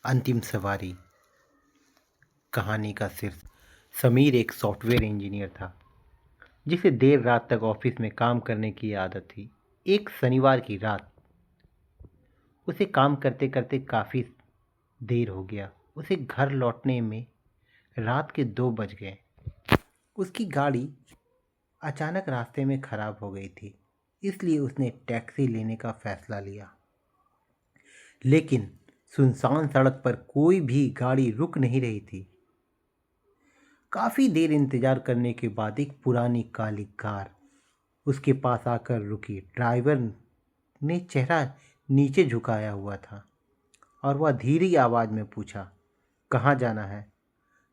अंतिम सवारी। कहानी का शीर्ष। समीर एक सॉफ्टवेयर इंजीनियर था जिसे देर रात तक ऑफिस में काम करने की आदत थी। एक शनिवार की रात उसे काम करते करते काफ़ी देर हो गया। उसे घर लौटने में रात के 2 बज गए। उसकी गाड़ी अचानक रास्ते में खराब हो गई थी, इसलिए उसने टैक्सी लेने का फैसला लिया। लेकिन सुनसान सड़क पर कोई भी गाड़ी रुक नहीं रही थी। काफ़ी देर इंतजार करने के बाद एक पुरानी काली कार उसके पास आकर रुकी। ड्राइवर ने चेहरा नीचे झुकाया हुआ था और वह धीरी आवाज़ में पूछा, कहाँ जाना है?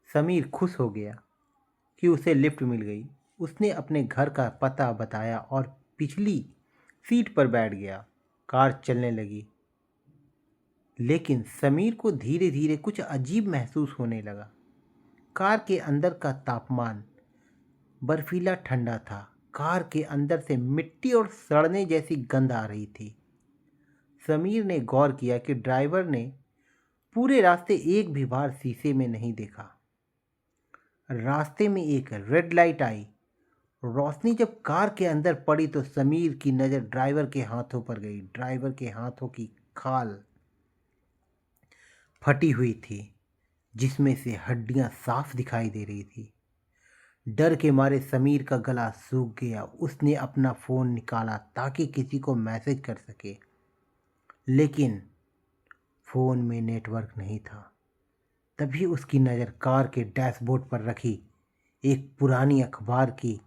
समीर खुश हो गया कि उसे लिफ्ट मिल गई। उसने अपने घर का पता बताया और पिछली सीट पर बैठ गया। कार चलने लगी, लेकिन समीर को धीरे धीरे कुछ अजीब महसूस होने लगा। कार के अंदर का तापमान बर्फीला ठंडा था। कार के अंदर से मिट्टी और सड़ने जैसी गंध आ रही थी। समीर ने गौर किया कि ड्राइवर ने पूरे रास्ते एक भी बार शीशे में नहीं देखा। रास्ते में एक रेड लाइट आई। रोशनी जब कार के अंदर पड़ी तो समीर की नज़र ड्राइवर के हाथों पर गई। ड्राइवर के हाथों की खाल फटी हुई थी, जिसमें से हड्डियां साफ दिखाई दे रही थी। डर के मारे समीर का गला सूख गया। उसने अपना फ़ोन निकाला ताकि किसी को मैसेज कर सके, लेकिन फ़ोन में नेटवर्क नहीं था। तभी उसकी नज़र कार के डैशबोर्ड पर रखी एक पुरानी अखबार की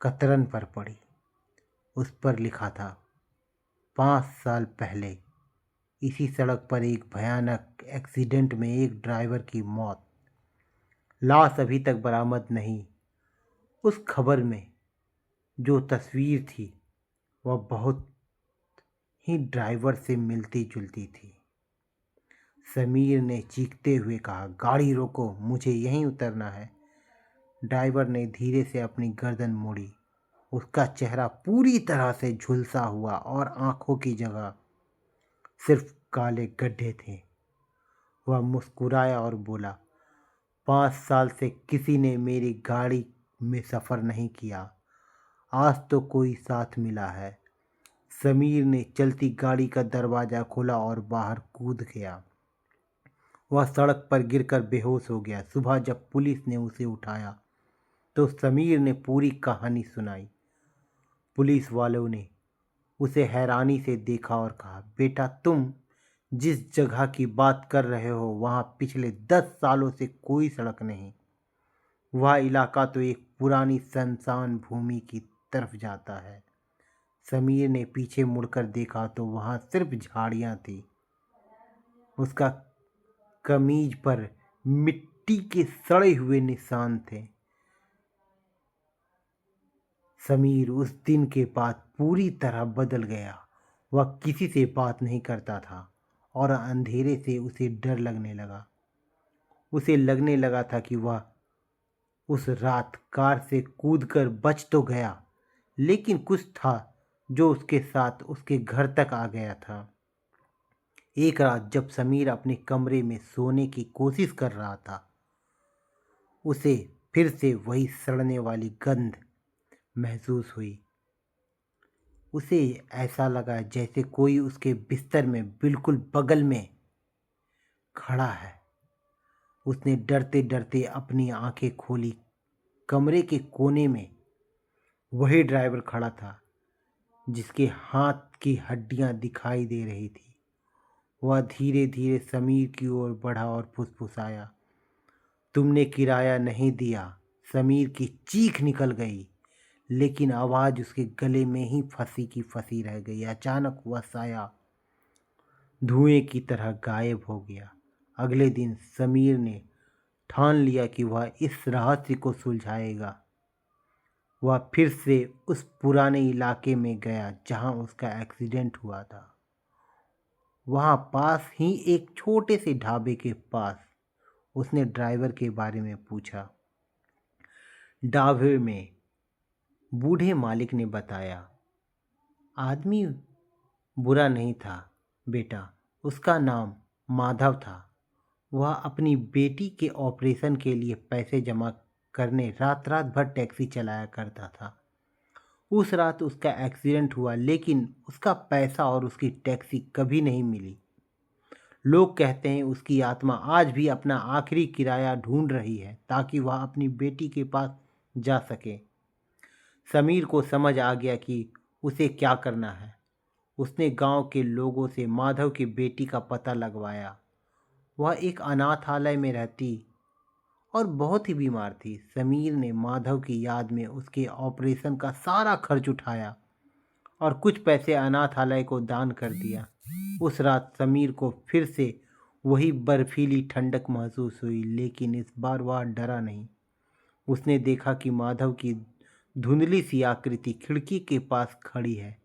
कतरन पर पड़ी। उस पर लिखा था, 5 साल पहले इसी सड़क पर एक भयानक एक्सीडेंट में एक ड्राइवर की मौत। लाश अभी तक बरामद नहीं। उस खबर में जो तस्वीर थी वह बहुत ही ड्राइवर से मिलती जुलती थी। समीर ने चीखते हुए कहा, गाड़ी रोको, मुझे यहीं उतरना है। ड्राइवर ने धीरे से अपनी गर्दन मोड़ी। उसका चेहरा पूरी तरह से झुलसा हुआ और आंखों की जगह सिर्फ काले गड्ढे थे। वह मुस्कुराया और बोला, 5 साल से किसी ने मेरी गाड़ी में सफ़र नहीं किया। आज तो कोई साथ मिला है। समीर ने चलती गाड़ी का दरवाज़ा खोला और बाहर कूद गया। वह सड़क पर गिरकर बेहोश हो गया। सुबह जब पुलिस ने उसे उठाया तो समीर ने पूरी कहानी सुनाई। पुलिस वालों ने उसे हैरानी से देखा और कहा, बेटा, तुम जिस जगह की बात कर रहे हो वहाँ पिछले 10 सालों से कोई सड़क नहीं। वह इलाका तो एक पुरानी सुनसान भूमि की तरफ जाता है। समीर ने पीछे मुड़कर देखा तो वहाँ सिर्फ झाड़ियाँ थी। उसका कमीज पर मिट्टी के सड़े हुए निशान थे। समीर उस दिन के बाद पूरी तरह बदल गया। वह किसी से बात नहीं करता था और अंधेरे से उसे डर लगने लगा। उसे लगने लगा था कि वह उस रात कार से कूदकर बच तो गया, लेकिन कुछ था जो उसके साथ उसके घर तक आ गया था। एक रात जब समीर अपने कमरे में सोने की कोशिश कर रहा था, उसे फिर से वही सड़ने वाली गंध महसूस हुई। उसे ऐसा लगा जैसे कोई उसके बिस्तर में बिल्कुल बगल में खड़ा है। उसने डरते डरते अपनी आंखें खोली। कमरे के कोने में वही ड्राइवर खड़ा था जिसके हाथ की हड्डियां दिखाई दे रही थी। वह धीरे धीरे समीर की ओर बढ़ा और फुसफुसाया, तुमने किराया नहीं दिया। समीर की चीख निकल गई, लेकिन आवाज़ उसके गले में ही फंसी की फंसी रह गई। अचानक वह साया धुएं की तरह गायब हो गया। अगले दिन समीर ने ठान लिया कि वह इस रहस्य को सुलझाएगा। वह फिर से उस पुराने इलाके में गया जहां उसका एक्सीडेंट हुआ था। वहां पास ही एक छोटे से ढाबे के पास उसने ड्राइवर के बारे में पूछा। ढाबे में बूढ़े मालिक ने बताया, आदमी बुरा नहीं था बेटा, उसका नाम माधव था। वह अपनी बेटी के ऑपरेशन के लिए पैसे जमा करने रात रात भर टैक्सी चलाया करता था। उस रात उसका एक्सीडेंट हुआ, लेकिन उसका पैसा और उसकी टैक्सी कभी नहीं मिली। लोग कहते हैं उसकी आत्मा आज भी अपना आखिरी किराया ढूंढ रही है ताकि वह अपनी बेटी के पास जा सके। समीर को समझ आ गया कि उसे क्या करना है। उसने गांव के लोगों से माधव की बेटी का पता लगवाया। वह एक अनाथालय में रहती और बहुत ही बीमार थी। समीर ने माधव की याद में उसके ऑपरेशन का सारा खर्च उठाया और कुछ पैसे अनाथालय को दान कर दिया। उस रात समीर को फिर से वही बर्फीली ठंडक महसूस हुई, लेकिन इस बार वह डरा नहीं। उसने देखा कि माधव की धुंधली सी आकृति खिड़की के पास खड़ी है।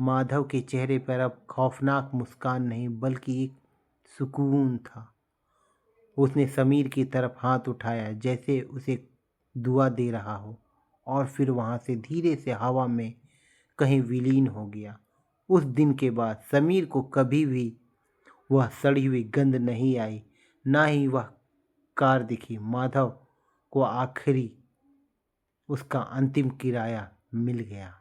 माधव के चेहरे पर अब खौफनाक मुस्कान नहीं बल्कि एक सुकून था। उसने समीर की तरफ हाथ उठाया जैसे उसे दुआ दे रहा हो, और फिर वहां से धीरे से हवा में कहीं विलीन हो गया। उस दिन के बाद समीर को कभी भी वह सड़ी हुई गंध नहीं आई, ना ही वह कार दिखी। माधव को आखिरी उसका अंतिम किराया मिल गया।